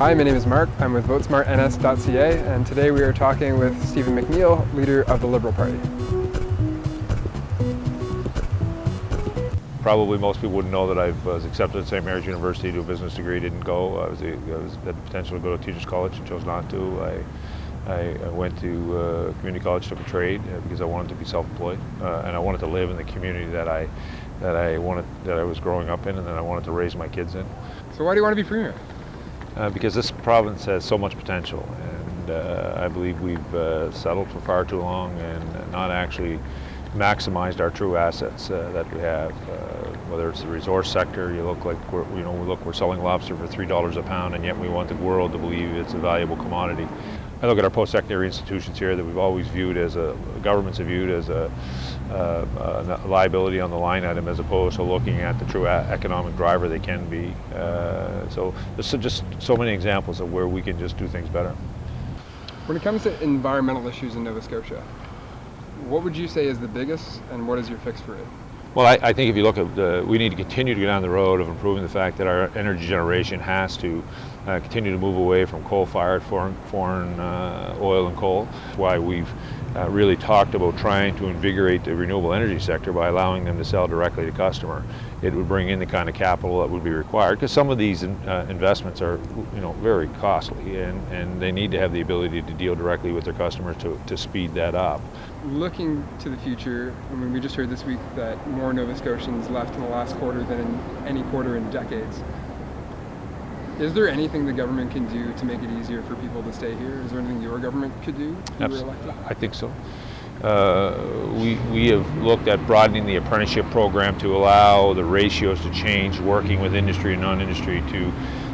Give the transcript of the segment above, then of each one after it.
Hi, my name is Mark. I'm with votesmartns.ca, and today we are talking with Stephen McNeil, leader of the Liberal Party. Probably most people wouldn't know that I was accepted at St. Mary's University to a business degree. Didn't go. I had the potential to go to teachers college and chose not to. I went to community college, took a trade because I wanted to be self-employed, and I wanted to live in the community that I was growing up in, and that I wanted to raise my kids in. So why do you want to be premier? Because this province has so much potential, and I believe we've settled for far too long and not actually maximized our true assets that we have. Whether it's the resource sector, you look like we're selling lobster for $3 a pound, and yet we want the world to believe it's a valuable commodity. I look at our post-secondary institutions here that we've always viewed as governments have viewed as a liability on the line item, as opposed to looking at the true economic driver they can be. So there's just so many examples of where we can just do things better. When it comes to environmental issues in Nova Scotia, what would you say is the biggest, and what is your fix for it? Well, I think if you look at we need to continue to go down the road of improving the fact that our energy generation has to continue to move away from coal-fired foreign oil and coal. That's why we've really talked about trying to invigorate the renewable energy sector by allowing them to sell directly to customer. It would bring in the kind of capital that would be required, because some of these investments are very costly, and they need to have the ability to deal directly with their customers to speed that up. Looking to the future, I mean, we just heard this week that more Nova Scotians left in the last quarter than in any quarter in decades. Is there anything the government can do to make it easier for people to stay here? Is there anything your government could do if you were elected? I think so. We have looked at broadening the apprenticeship program to allow the ratios to change, working with industry and non-industry,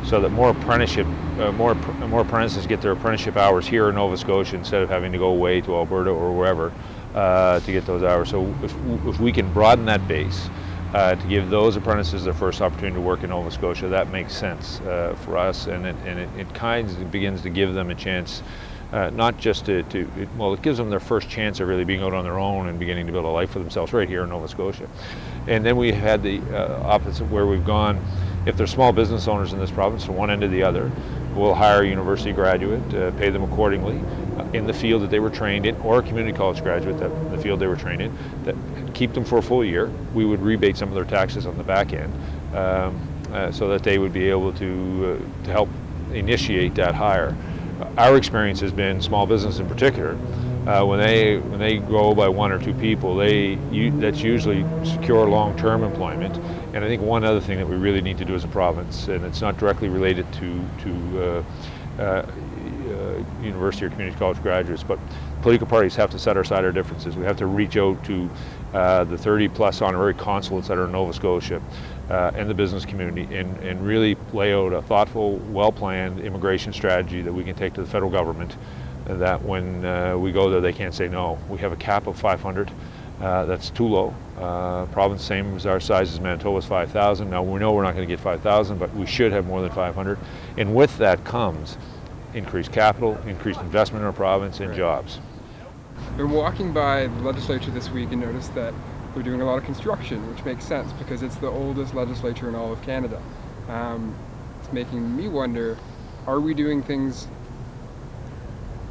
so that more apprentices get their apprenticeship hours here in Nova Scotia instead of having to go away to Alberta or wherever to get those hours. So if we can broaden that base to give those apprentices their first opportunity to work in Nova Scotia, that makes sense for us, and it kind of begins to give them a chance. Not just it gives them their first chance of really being out on their own and beginning to build a life for themselves right here in Nova Scotia. And then we had the opposite, where we've gone, if there's small business owners in this province, from one end to the other, we'll hire a university graduate, pay them accordingly in the field that they were trained in, or a community college graduate in the field they were trained in, that keep them for a full year. We would rebate some of their taxes on the back end so that they would be able to help initiate that hire. Our experience has been, small business in particular, when they grow by one or two people, that's usually secure long-term employment. And I think one other thing that we really need to do as a province, and it's not directly related to university or community college graduates, but political parties have to set aside our differences. We have to reach out to the 30-plus honorary consulates that are in Nova Scotia and the business community, and really lay out a thoughtful, well-planned immigration strategy that we can take to the federal government, that when we go there, they can't say no. We have a cap of 500. That's too low. Province same as our size as Manitoba's 5,000. Now we know we're not going to get 5,000, but we should have more than 500. And with that comes increased capital, increased investment in our province, and jobs. I've been walking by the legislature this week and noticed that they're doing a lot of construction, which makes sense because it's the oldest legislature in all of Canada. It's making me wonder, are we doing things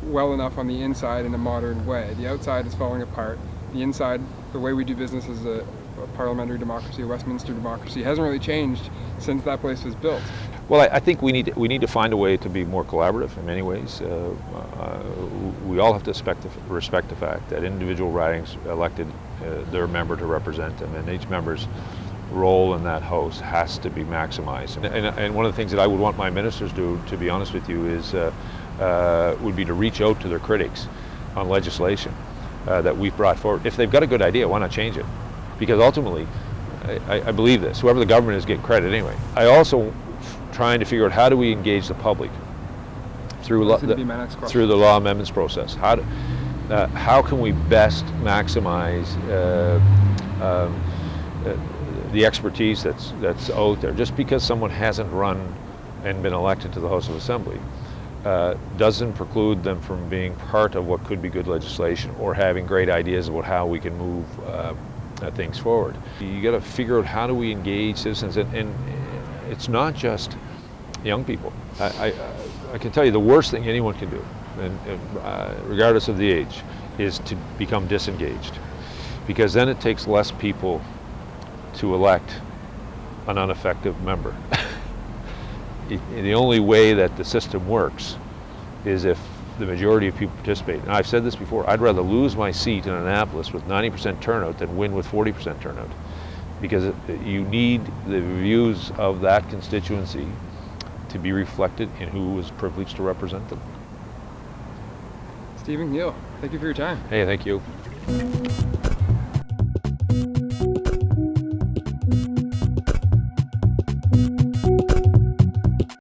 well enough on the inside in a modern way? The outside is falling apart. The inside, the way we do business as a parliamentary democracy, a Westminster democracy, hasn't really changed since that place was built. Well, I think we need to find a way to be more collaborative in many ways. We all have to respect the fact that individual ridings elected their member to represent them, and each member's role in that house has to be maximized. And one of the things that I would want my ministers to be honest with you, is would be to reach out to their critics on legislation that we've brought forward. If they've got a good idea, why not change it? Because ultimately, I believe this, whoever the government is getting credit anyway. I also trying to figure out, how do we engage the public through the law amendments process? How can we best maximize the expertise that's out there? Just because someone hasn't run and been elected to the House of Assembly doesn't preclude them from being part of what could be good legislation, or having great ideas about how we can move things forward. You got to figure out, how do we engage citizens, and it's not just young people. I can tell you the worst thing anyone can do, regardless of the age, is to become disengaged, because then it takes less people to elect an ineffective member. The only way that the system works is if the majority of people participate. And I've said this before, I'd rather lose my seat in Annapolis with 90% turnout than win with 40% turnout, because you need the views of that constituency to be reflected in who is privileged to represent them. Steve McNeil, thank you for your time. Hey, thank you.